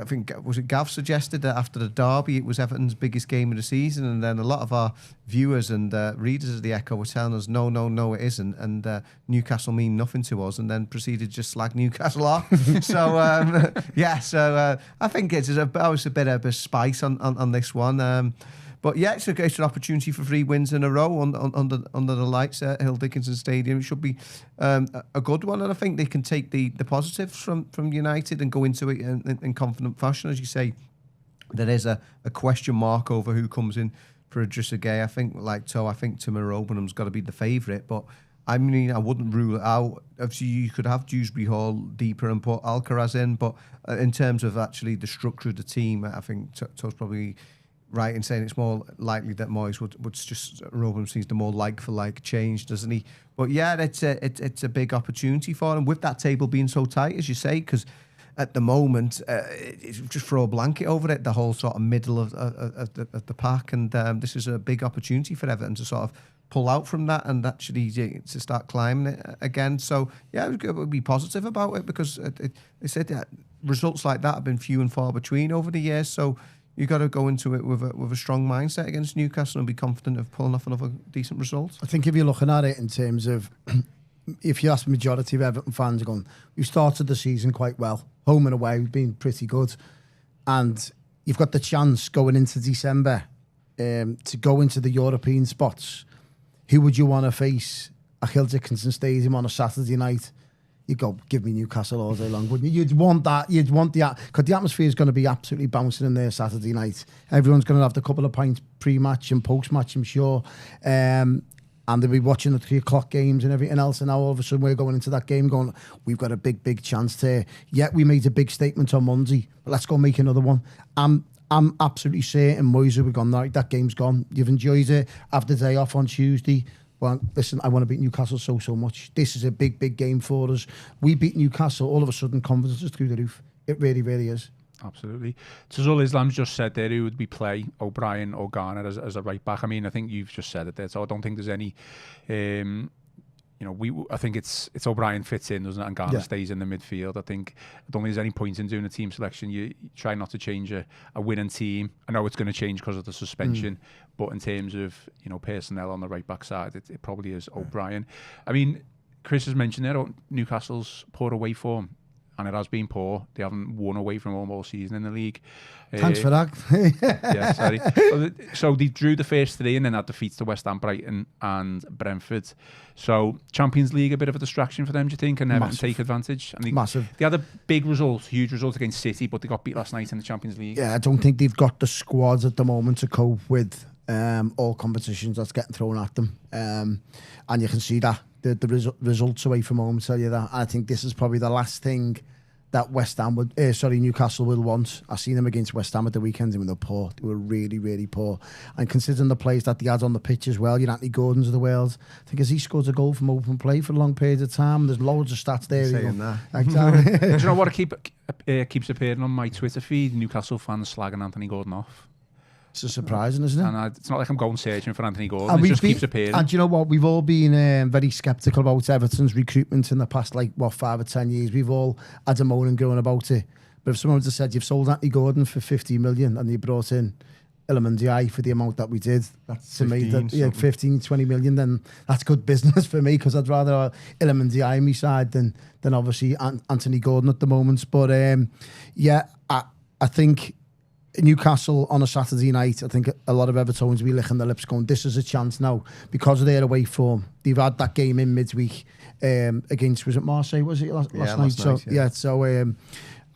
think, was it Gav suggested that after the derby it was Everton's biggest game of the season, and then a lot of our viewers and readers of the Echo were telling us no it isn't, and Newcastle mean nothing to us, and then proceeded to just slag Newcastle off. So I think it's a bit of a spice on this one. But yeah, it's an opportunity for 3 wins in a row under the lights at Hill Dickinson Stadium. It should be a good one, and I think they can take the positives from United and go into it in confident fashion. As you say, there is a question mark over who comes in for Idrissa Gueye. I think, like I think Timur Obenham's got to be the favourite, but I mean, I wouldn't rule it out. Obviously, you could have Dewsbury Hall deeper and put Alcaraz in, but in terms of actually the structure of the team, I think To's probably right in saying it's more likely that Moyes would just Robin seems the more like for like change, doesn't he? But yeah, it's a big opportunity for him with that table being so tight, as you say, because at the moment it's just throw a blanket over it, the whole sort of middle of the pack, and this is a big opportunity for Everton to sort of pull out from that and actually to start climbing it again. So yeah, it would be positive about it, because they said that results like that have been few and far between over the years. So you got to go into it with a strong mindset against Newcastle and be confident of pulling off another decent result. I think if you're looking at it in terms of, if you ask the majority of Everton fans, are going, we've started the season quite well, home and away, we've been pretty good, and you've got the chance going into December to go into the European spots. Who would you want to face at Hill Dickinson Stadium on a Saturday night? You'd go, give me Newcastle all day long, wouldn't you? You'd want that. You'd want because the atmosphere is going to be absolutely bouncing in there Saturday night. Everyone's going to have the couple of pints pre-match and post-match, I'm sure. And they'll be watching the 3 o'clock games and everything else. And now all of a sudden we're going into that game going, we've got a big chance to. Yeah, we made a big statement on Monday, but let's go make another one. I'm absolutely certain Moyes will be gone. That game's gone. You've enjoyed it. Have the day off on Tuesday. Well, listen, I want to beat Newcastle so much. This is a big game for us. We beat Newcastle, all of a sudden confidence is through the roof. It really is. Absolutely. Tazul Islam's just said there who would be play O'Brien or Garner as a right back. I mean, I think you've just said it there, so I don't think there's any I think it's O'Brien fits in, doesn't it, and Garner stays in the midfield. I don't think there's any point in doing a team selection. You try not to change a winning team. I know it's going to change because of the suspension, but in terms of personnel on the right back side, it probably is O'Brien. I mean, Chris has mentioned there Newcastle's poor away form. and it has been poor. They haven't won away from home all season in the league. Thanks for that. Yeah, sorry. So they drew the first 3 and then had defeats to West Ham, Brighton and Brentford. So Champions League, a bit of a distraction for them, do you think? And Everton take advantage? And Massive. They had a big result, huge result against City, but they got beat last night in the Champions League. Yeah, I don't think they've got the squads at the moment to cope with all competitions that's getting thrown at them. And you can see that. The results away from home tell you that. I think this is probably the last thing that Newcastle will want. I seen them against West Ham at the weekend and they were poor. They were really, really poor. And considering the players that they had on the pitch as well, Anthony Gordon's of the world. I think as he scored a goal from open play for a long period of time, there's loads of stats there. Saying that. Exactly. Do you know what keeps appearing on my Twitter feed? Newcastle fans slagging Anthony Gordon off. It's surprising, isn't it? And it's not like I'm going searching for Anthony Gordon. It just keeps appearing. And do you know what? We've all been very sceptical about Everton's recruitment in the past, 5 or 10 years. We've all had a moan and groan about it. But if someone just said, you've sold Anthony Gordon for 50 million and you brought in Iliman Ndiaye for the amount that we did, that's to me, 15, 20 million, then that's good business for me, because I'd rather Iliman Ndiaye on my side than obviously Anthony Gordon at the moment. But I think Newcastle on a Saturday night, I think a lot of Evertonians will be licking their lips going, this is a chance now, because of their away form. They've had that game in midweek against, was it Marseille, was it last night? So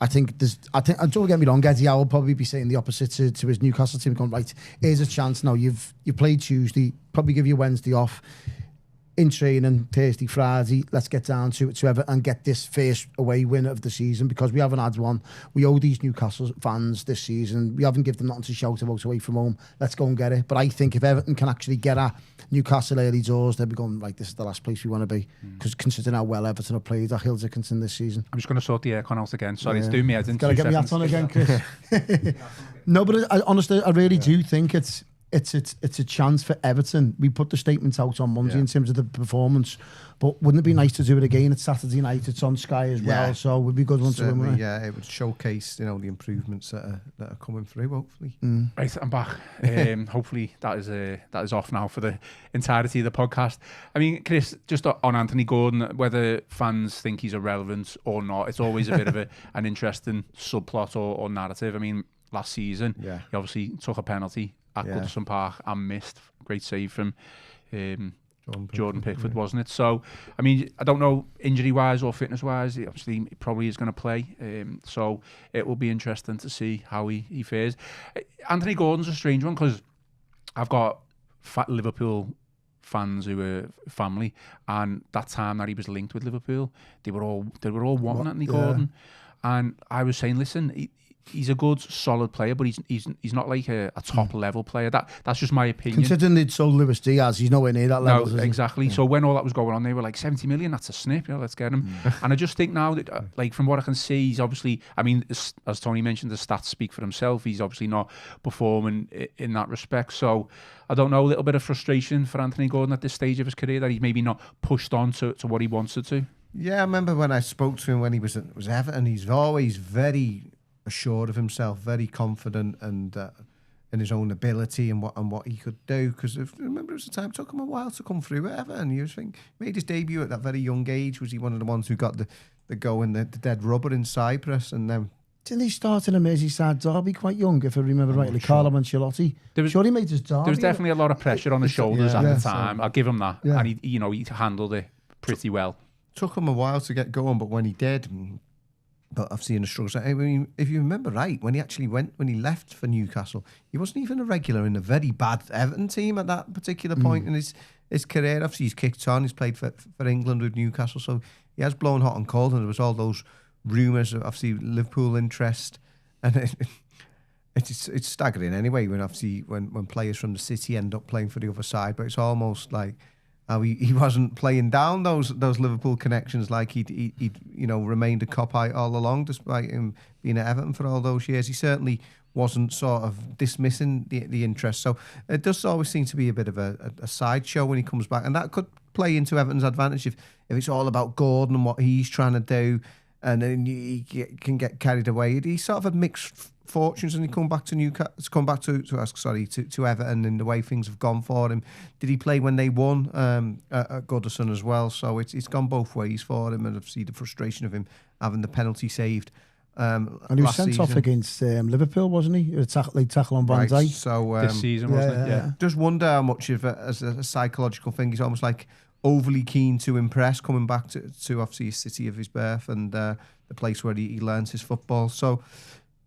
I think don't get me wrong, Eddie Howe will probably be saying the opposite to his Newcastle team, going, right, here's a chance now. You played Tuesday, probably give you Wednesday off. In training, Thursday, Friday, let's get down to Everton and get this first away win of the season, because we haven't had one. We owe these Newcastle fans this season. We haven't given them nothing to shout about away from home. Let's go and get it. But I think if Everton can actually get at Newcastle early doors, they'll be going, right, this is the last place we want to be. Because considering how well Everton have played at Hill Dickinson this season. I'm just going to sort the aircon out again. Sorry, it's doing me head in 2 seconds. Got to get me hat on again, Chris. No, but honestly, I really do think it's a chance for Everton. We put the statements out on Monday in terms of the performance, but wouldn't it be nice to do it again? It's Saturday night, it's on Sky as well, so it would be a good one to win. Yeah, it would showcase the improvements that are coming through, hopefully. Right, I'm back. Hopefully that is off now for the entirety of the podcast. I mean, Chris, just on Anthony Gordon, whether fans think he's irrelevant or not, it's always a bit of an interesting subplot or narrative. I mean, last season, he obviously took a penalty at Goodison Park and missed. Great save from Jordan Pickford, wasn't it? So, I mean, I don't know injury-wise or fitness-wise. He probably is going to play. So it will be interesting to see how he fares. Anthony Gordon's a strange one, because I've got Liverpool fans who are family, and that time that he was linked with Liverpool, they were all wanting Anthony Gordon. And I was saying, listen, he's a good, solid player, but he's not like a top level player. That's just my opinion. Considering they'd sold Lewis Diaz, he's nowhere near that level. No, exactly. Yeah. So when all that was going on, they were like, 70 million, that's a snip, let's get him. And I just think now that, like, from what I can see, he's obviously, I mean, as Tony mentioned, the stats speak for himself. He's obviously not performing in that respect. So I don't know, a little bit of frustration for Anthony Gordon at this stage of his career, that he's maybe not pushed on to what he wanted to. Yeah, I remember when I spoke to him when he was Everton, he's always very assured of himself, very confident, and in his own ability and what he could do. Because remember, it was a time, it took him a while to come through at Everton. He made his debut at that very young age. Was he one of the ones who got the go in the dead rubber in Cyprus? And then didn't he start in a Merseyside derby quite young, if I remember rightly? Carlo Ancelotti. He made his derby. There was definitely a lot of pressure on his shoulders at the time. I'll give him that. Yeah. And he handled it pretty well. Took him a while to get going, but when he did, but I've seen the struggles. I mean, if you remember right, when he left for Newcastle, he wasn't even a regular in a very bad Everton team at that particular point in his career. Obviously, he's kicked on. He's played for England with Newcastle, so he has blown hot and cold. And there was all those rumours of obviously Liverpool interest, and it's staggering anyway. When players from the city end up playing for the other side, but it's almost like how he wasn't playing down those Liverpool connections, like he'd remained a cop-eye all along, despite him being at Everton for all those years. He certainly wasn't sort of dismissing the interest. So it does always seem to be a bit of a sideshow when he comes back, and that could play into Everton's advantage if it's all about Gordon and what he's trying to do, and then he can get carried away. He's sort of a mixed fortunes and he come back to Newcastle, to Everton, and the way things have gone for him. Did he play when they won at Goodison as well? So it's gone both ways for him, and obviously the frustration of him having the penalty saved. And he was sent off against Liverpool, wasn't he? A tackle on Van Dijk. Right, so this season, wasn't it? Yeah. Just wonder how much of it as a psychological thing. He's almost like overly keen to impress, coming back to obviously his city of his birth and the place where he learns his football. So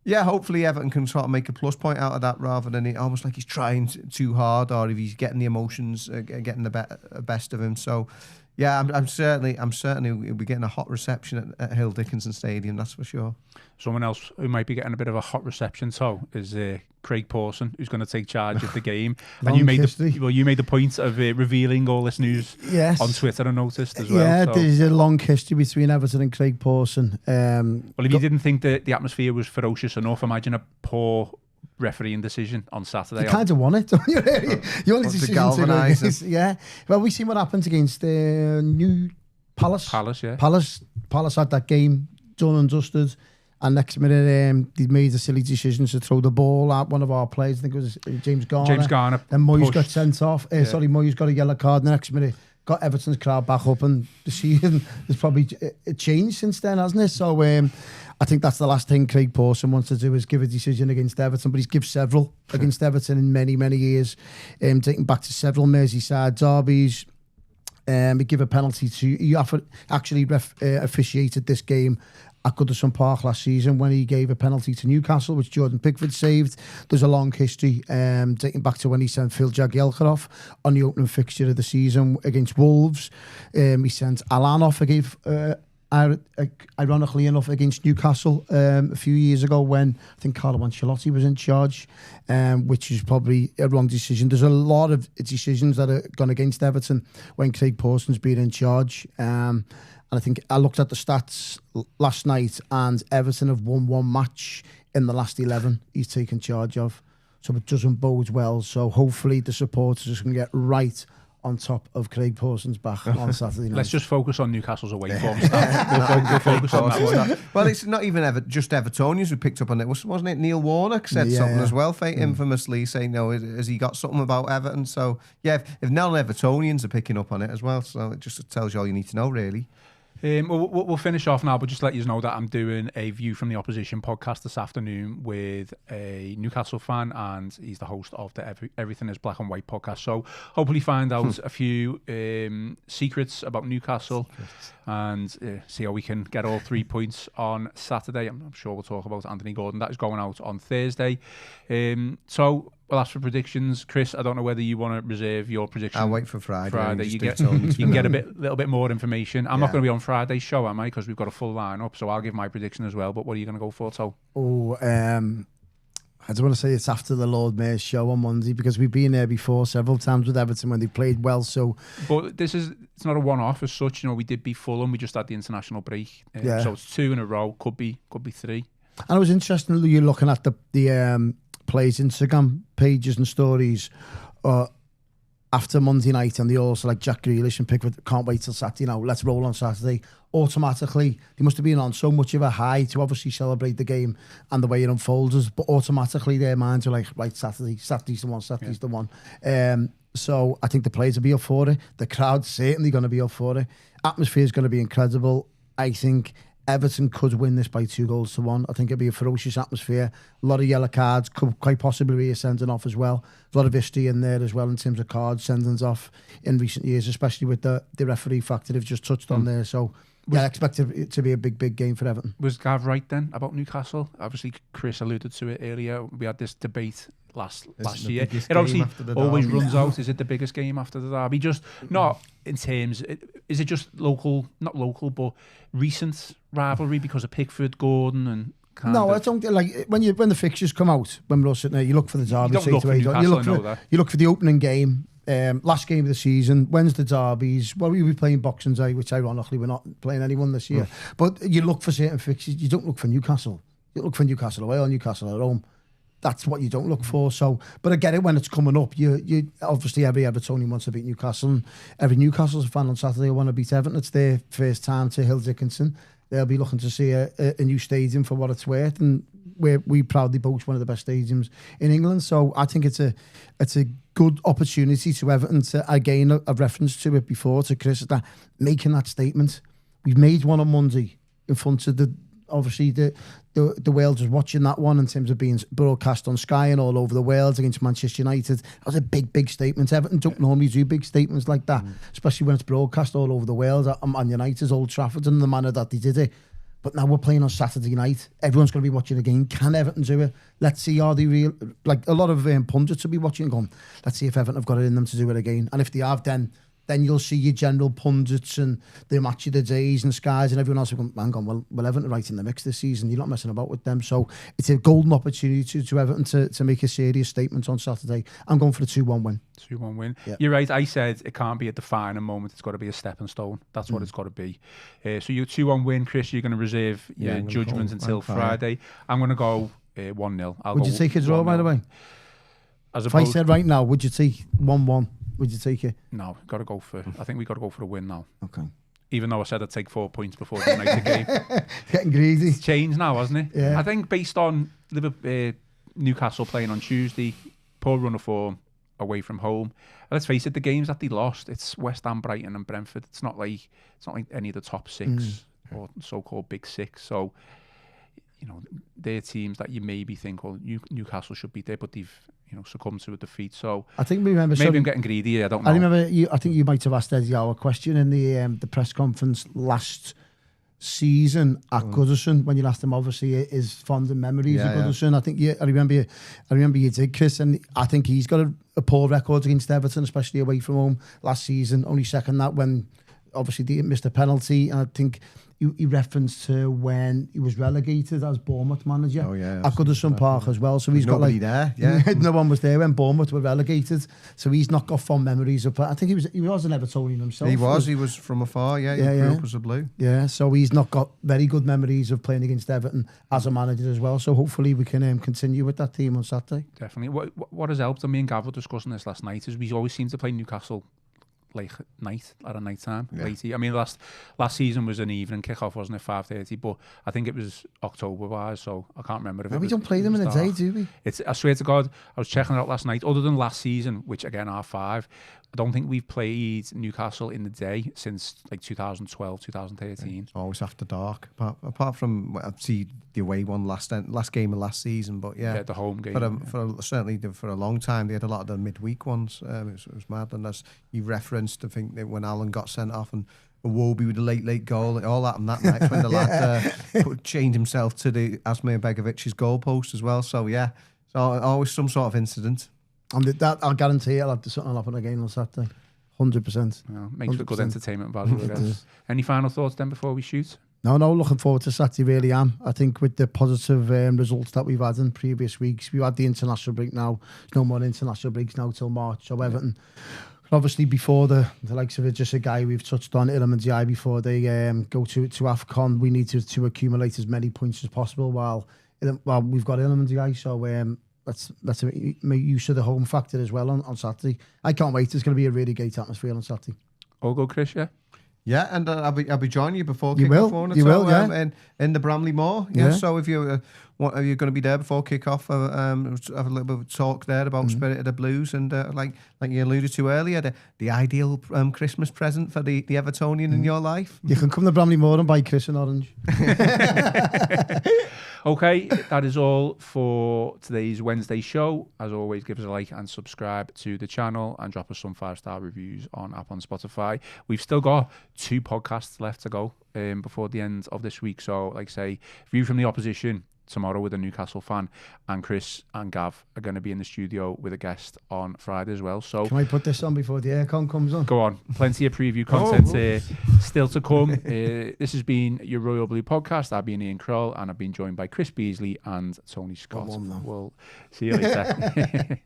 yeah, hopefully Everton can sort of make a plus point out of that, rather than it almost like he's trying too hard, or if he's getting the emotions getting the best of him. So yeah, I'm certainly we'll be getting a hot reception at Hill Dickinson Stadium, that's for sure. Someone else who might be getting a bit of a hot reception, is Craig Pawson, who's going to take charge of the game. And you made the point of revealing all this news on Twitter, I noticed as well. Yeah, so there's a long history between Everton and Craig Pawson. Well, if you didn't think that the atmosphere was ferocious enough, imagine a poor refereeing decision on Saturday. You kind of want it, don't you? You want to galvanise. Yeah. Well, we seen what happened against New Palace. Palace had that game done and dusted, and next minute they made a silly decision to throw the ball at one of our players. I think it was James Garner. Then Moyes got sent off. Moyes got a yellow card. The next minute got Everton's crowd back up, and the season has probably changed since then, hasn't it? So I think that's the last thing Craig Pawson wants to do, is give a decision against Everton, but he's given several against Everton in many, many years, dating back to several Merseyside derbies. He gave a penalty he actually officiated this game at Goodison Park last season when he gave a penalty to Newcastle, which Jordan Pickford saved. There's a long history dating back to when he sent Phil Jagielka off on the opening fixture of the season against Wolves. He sent Alan off, ironically enough, against Newcastle a few years ago when I think Carlo Ancelotti was in charge, which is probably a wrong decision. There's a lot of decisions that are gone against Everton when Craig Pawson's been in charge. And I think I looked at the stats last night, and Everton have won one match in the last 11 he's taken charge of. So it doesn't bode well. So hopefully the supporters can get right on top of Craig Pawson's back on Saturday night. Let's just focus on Newcastle's away form stuff. We'll focus on that. Well, it's not even just Evertonians who picked up on it. Wasn't it Neil Warnock said something as well, infamously saying, has he got something about Everton? So yeah, if non-Evertonians are picking up on it as well, so it just tells you all you need to know, really. We'll finish off now, but just let you know that I'm doing a View from the Opposition podcast this afternoon with a Newcastle fan, and he's the host of the Everything is Black and White podcast. So hopefully find out a few secrets about Newcastle and see how we can get all 3 points on Saturday. I'm sure we'll talk about Anthony Gordon. That is going out on Thursday. So we'll ask for predictions. Chris, I don't know whether you want to reserve your prediction. I'll wait for Friday. You can get a little bit more information. I'm not going to be on Friday's show, am I? Because we've got a full lineup, so I'll give my prediction as well. But what are you going to go for, Toe? I don't want to say it's after the Lord Mayor's show on Monday, because we've been there before several times with Everton when they played well. So, but it's not a one-off as such. We did beat Fulham. We just had the international break, so it's 2 in a row. Could be 3. And it was interesting that you're looking at the players' Instagram pages and stories after Monday night, and they also like Jack Grealish and Pickford can't wait till Saturday. Let's roll on Saturday. Automatically, they must have been on so much of a high to obviously celebrate the game and the way it unfolds, but automatically their minds are like, right, Saturday's the one. So I think the players will be up for it. The crowd's certainly going to be up for it. Atmosphere is going to be incredible. I think Everton could win this by 2-1. I think it'll be a ferocious atmosphere. A lot of yellow cards, could quite possibly be a sending off as well. A lot of history in there as well in terms of cards, sendings off in recent years, especially with the referee factor they've just touched on there. So I expect it to be a big game for Everton. Was Gav right then about Newcastle? Obviously, Chris alluded to it earlier. We had this debate last year. It obviously always runs out. Is it the biggest game after the derby? Just not in terms. Is it just local? Not local, but recent rivalry because of Pickford, Gordon, and. I don't like when the fixtures come out. When we're all sitting there, you look for the derby. You look for the opening game. Last game of the season. When's the derbies? Well, we'll be playing Boxing Day, which ironically we're not playing anyone this year. But you look for certain fixtures. You don't look for Newcastle. You look for Newcastle away or Newcastle at home. That's what you don't look for. So, but I get it when it's coming up. You obviously every Evertonian wants to beat Newcastle, and every Newcastle fan on Saturday will want to beat Everton. It's their first time to Hill Dickinson. They'll be looking to see a new stadium for what it's worth, and we proudly boast one of the best stadiums in England. So I think it's a good opportunity to Everton to, again, a reference to it before, to Chris, that making that statement. We've made one on Monday in front of the world was watching that one in terms of being broadcast on Sky and all over the world against Manchester United. That was a big statement. Everton don't normally do big statements like that, especially when it's broadcast all over the world at Man United's Old Trafford and the manner that they did it. But now we're playing on Saturday night. Everyone's going to be watching the game. Can Everton do it? Let's see, are they real? Like a lot of pundits will be watching and going, let's see if Everton have got it in them to do it again. And if they have, then you'll see your general pundits and the Match of the Days and Skies and everyone else will go, hang on, well, Everton are right in the mix this season. You're not messing about with them. So it's a golden opportunity to Everton to make a serious statement on Saturday. I'm going for the 2-1 win. 2-1 win. Yeah. You're right. I said it can't be a defining moment. It's got to be a stepping stone. That's what it's got to be. So your 2-1 win, Chris, you're going to reserve your judgment until Friday. I'm going to go 1-0. Would you take a draw, by the way? If I said right now, would you take 1-1? Would you take it? No, I think we got to go for a win now. Okay. Even though I said I'd take 4 points before the United game. Getting greedy. It's changed now, hasn't it? Yeah. I think based on Newcastle playing on Tuesday, poor run of form away from home. Let's face it, the games that they lost, it's West Ham, Brighton and Brentford. It's not like any of the top six or so-called big six. So, they're teams that you maybe think, well, Newcastle should beat there, but they've succumbed to a defeat. So I think we remember. Maybe I'm getting greedy. I don't know. I remember. I think you might have asked Eddie our question in the press conference last season at Goodison when you asked him. Obviously, his fond memories of Goodison. I remember you did, Chris, and I think he's got a poor record against Everton, especially away from home last season. Only second that when obviously they missed a penalty, and I think he referenced to when he was relegated as Bournemouth manager at Goodison Park as well. So he's got nobody there. Yeah, no one was there when Bournemouth were relegated. So he's not got fond memories of. I think he was an Evertonian himself. He was from afar. Yeah, he grew up as a Blue. Yeah, so he's not got very good memories of playing against Everton as a manager as well. So hopefully we can continue with that team on Saturday. Definitely. What has helped, and me and Gav were discussing this last night, is we always seem to play Newcastle like at a night time. I mean, last season was an evening kickoff, wasn't it? 5:30, but I think it was October wise, so I can't remember if we don't play them in a day, do we? I swear to God, I was checking it out last night. Other than last season, which again R5, I don't think we've played Newcastle in the day since like 2012, 2013. It's always after dark. Apart from I'd see the away one last game of last season, but the home game. Certainly for a long time they had a lot of the midweek ones. It was mad, and as you referenced, I think that when Alan got sent off and Iwobi with the late goal, it all happened that night when the lad changed himself to the Asmir Begovic's goalpost as well. So yeah, so always some sort of incident. And that I'll guarantee I'll have something happen again on Saturday. 100%. Yeah, makes for good entertainment value, I guess. Any final thoughts then before we shoot? No, looking forward to Saturday, really am. I think with the positive results that we've had in previous weeks, we've had the international break now. There's no more international breaks now till March. So Everton, obviously before the likes of just a guy we've touched on, Iliman Ndiaye, before they go to AFCON, we need to accumulate as many points as possible while we've got Iliman Ndiaye. So let's make use of the home factor as well on Saturday. I can't wait. There's going to be a really great atmosphere on Saturday. All go, Chris, yeah? Yeah, and I'll be joining you before you kick-off. will, yeah. In the Bramley Moor. Yeah. So if you are you going to be there before kick-off? Have a little bit of talk there about Spirit of the Blues and like you alluded to earlier, the ideal Christmas present for the Evertonian in your life. You can come to Bramley Moor and buy Chris an orange. Okay, that is all for today's Wednesday show. As always, give us a like and subscribe to the channel and drop us some 5-star reviews on Spotify. We've still got 2 podcasts left to go before the end of this week. So, like I say, View from the Opposition tomorrow with a Newcastle fan, and Chris and Gav are going to be in the studio with a guest on Friday as well. So can I put this on before the aircon comes on? Go on. Plenty of preview content still to come. This has been your Royal Blue podcast. I've been Ian Croll, and I've been joined by Chris Beesley and Tony Scott. Well, we'll see you later.